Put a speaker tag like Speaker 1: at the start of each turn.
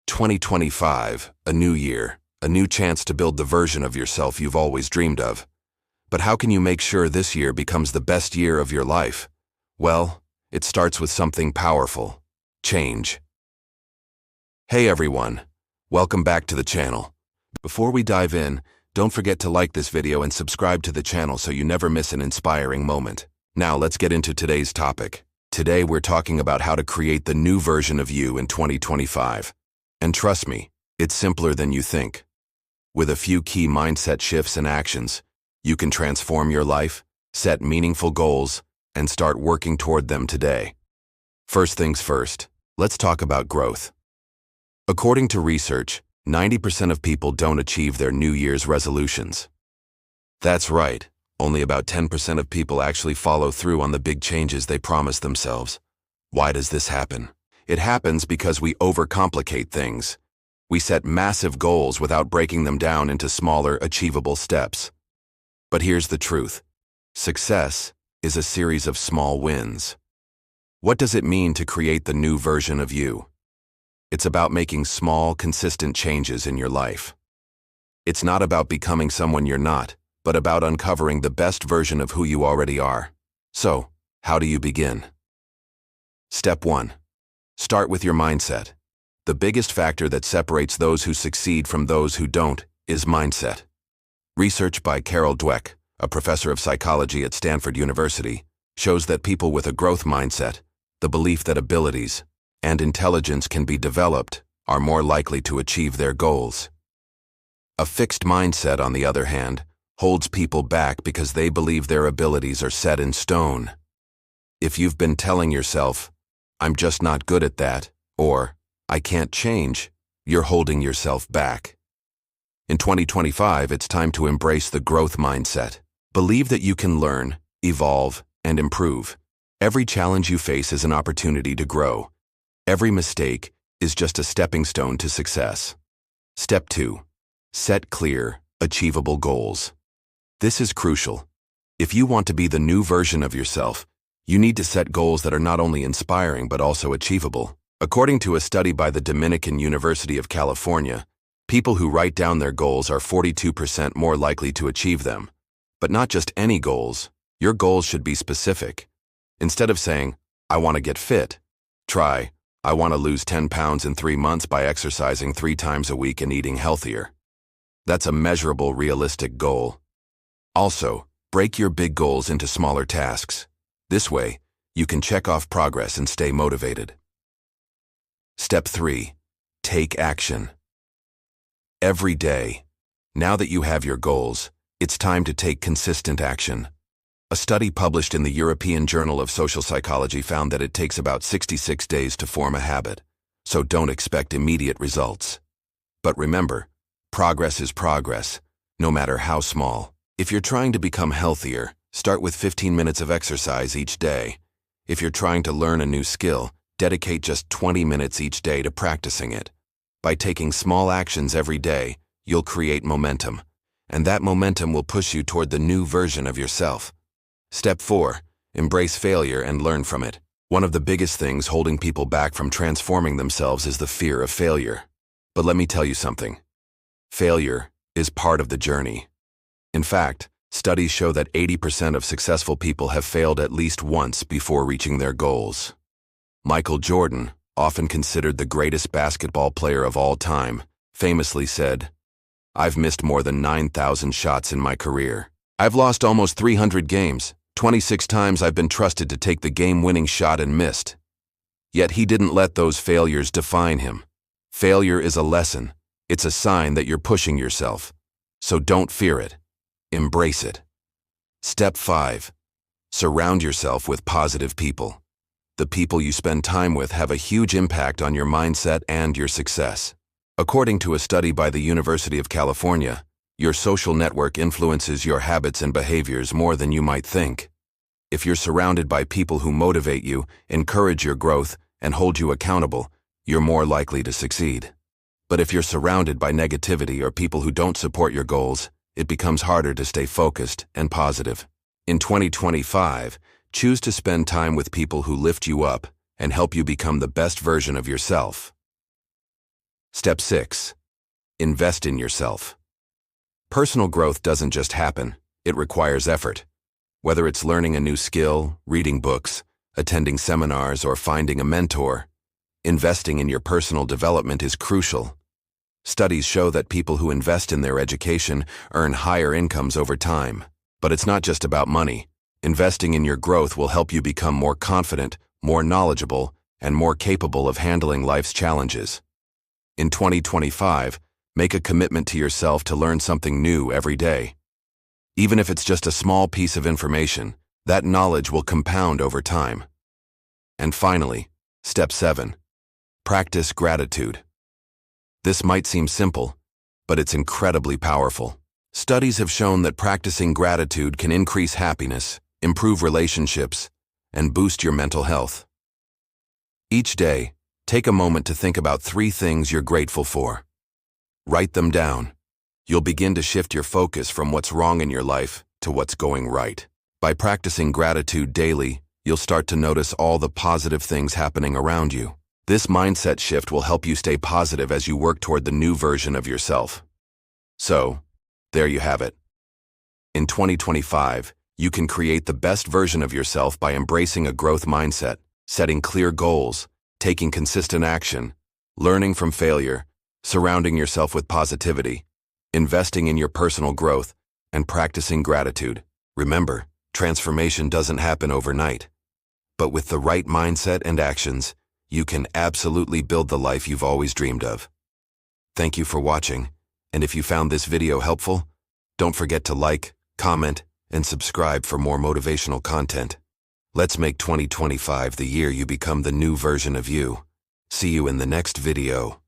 Speaker 1: 2025, a new year, a new chance to build the version of yourself you've always dreamed of. But how can you make sure this year becomes the best year of your life? Well, it starts with something powerful: change. Hey everyone, welcome back to the channel. Before we dive in, don't forget to like this video and subscribe to the channel so you never miss an inspiring moment. Now let's get into today's topic. Today we're talking about how to create the new version of you in 2025. And trust me, it's simpler than you think. With a few key mindset shifts and actions, you can transform your life, set meaningful goals, and start working toward them today. First things first, let's talk about growth. According to research, 90% of people don't achieve their New Year's resolutions. That's right, only about 10% of people actually follow through on the big changes they promise themselves. Why does this happen? It happens because we overcomplicate things. We set massive goals without breaking them down into smaller, achievable steps. But here's the truth. Success is a series of small wins. What does it mean to create the new version of you? It's about making small, consistent changes in your life. It's not about becoming someone you're not, but about uncovering the best version of who you already are. So, how do you begin? Step 1. Start with your mindset. The biggest factor that separates those who succeed from those who don't is mindset. Research by Carol Dweck, a professor of psychology at Stanford University, shows that people with a growth mindset, the belief that abilities and intelligence can be developed, are more likely to achieve their goals. A fixed mindset, on the other hand, holds people back because they believe their abilities are set in stone. If you've been telling yourself, "I'm just not good at that," or "I can't change," you're holding yourself back. In 2025, it's time to embrace the growth mindset. Believe that you can learn, evolve, and improve. Every challenge you face is an opportunity to grow. Every mistake is just a stepping stone to success. Step 2. Set clear, achievable goals. This is crucial. If you want to be the new version of yourself, you need to set goals that are not only inspiring but also achievable. According to a study by the Dominican University of California, people who write down their goals are 42% more likely to achieve them. But not just any goals. Your goals should be specific. Instead of saying, "I want to get fit," try, "I want to lose 10 pounds in 3 months by exercising 3 times a week and eating healthier." That's a measurable, realistic goal. Also, break your big goals into smaller tasks. This way, you can check off progress and stay motivated. Step 3. Take action. Every day. Now that you have your goals, it's time to take consistent action. A study published in the European Journal of Social Psychology found that it takes about 66 days to form a habit, so don't expect immediate results. But remember, progress is progress, no matter how small. If you're trying to become healthier, start with 15 minutes of exercise each day. If you're trying to learn a new skill, dedicate just 20 minutes each day to practicing it. By taking small actions every day, you'll create momentum, and that momentum will push you toward the new version of yourself. Step 4. Embrace failure and learn from it. One of the biggest things holding people back from transforming themselves is the fear of failure. But let me tell you something. Failure is part of the journey. In fact, studies show that 80% of successful people have failed at least once before reaching their goals. Michael Jordan, often considered the greatest basketball player of all time, famously said, "I've missed more than 9,000 shots in my career. I've lost almost 300 games. 26 times I've been trusted to take the game-winning shot and missed." Yet he didn't let those failures define him. Failure is a lesson. It's a sign that you're pushing yourself. So don't fear it. Embrace it. Step 5. Surround yourself with positive people. The people you spend time with have a huge impact on your mindset and your success. According to a study by the University of California, your social network influences your habits and behaviors more than you might think. If you're surrounded by people who motivate you, encourage your growth, and hold you accountable, you're more likely to succeed. But if you're surrounded by negativity or people who don't support your goals, it becomes harder to stay focused and positive. In 2025, choose to spend time with people who lift you up and help you become the best version of yourself. Step 6. Invest in yourself. Personal growth doesn't just happen, it requires effort. Whether it's learning a new skill, reading books, attending seminars, or finding a mentor, investing in your personal development is crucial. Studies show that people who invest in their education earn higher incomes over time. But it's not just about money. Investing in your growth will help you become more confident, more knowledgeable, and more capable of handling life's challenges. In 2025, make a commitment to yourself to learn something new every day. Even if it's just a small piece of information, that knowledge will compound over time. And finally, step 7. Practice gratitude. This might seem simple, but it's incredibly powerful. Studies have shown that practicing gratitude can increase happiness, improve relationships, and boost your mental health. Each day, take a moment to think about 3 things you're grateful for. Write them down. You'll begin to shift your focus from what's wrong in your life to what's going right. By practicing gratitude daily, you'll start to notice all the positive things happening around you. This mindset shift will help you stay positive as you work toward the new version of yourself. So, there you have it. In 2025, you can create the best version of yourself by embracing a growth mindset, setting clear goals, taking consistent action, learning from failure, surrounding yourself with positivity, investing in your personal growth, and practicing gratitude. Remember, transformation doesn't happen overnight. But with the right mindset and actions, you can absolutely build the life you've always dreamed of. Thank you for watching, and if you found this video helpful, don't forget to like, comment, and subscribe for more motivational content. Let's make 2025 the year you become the new version of you. See you in the next video.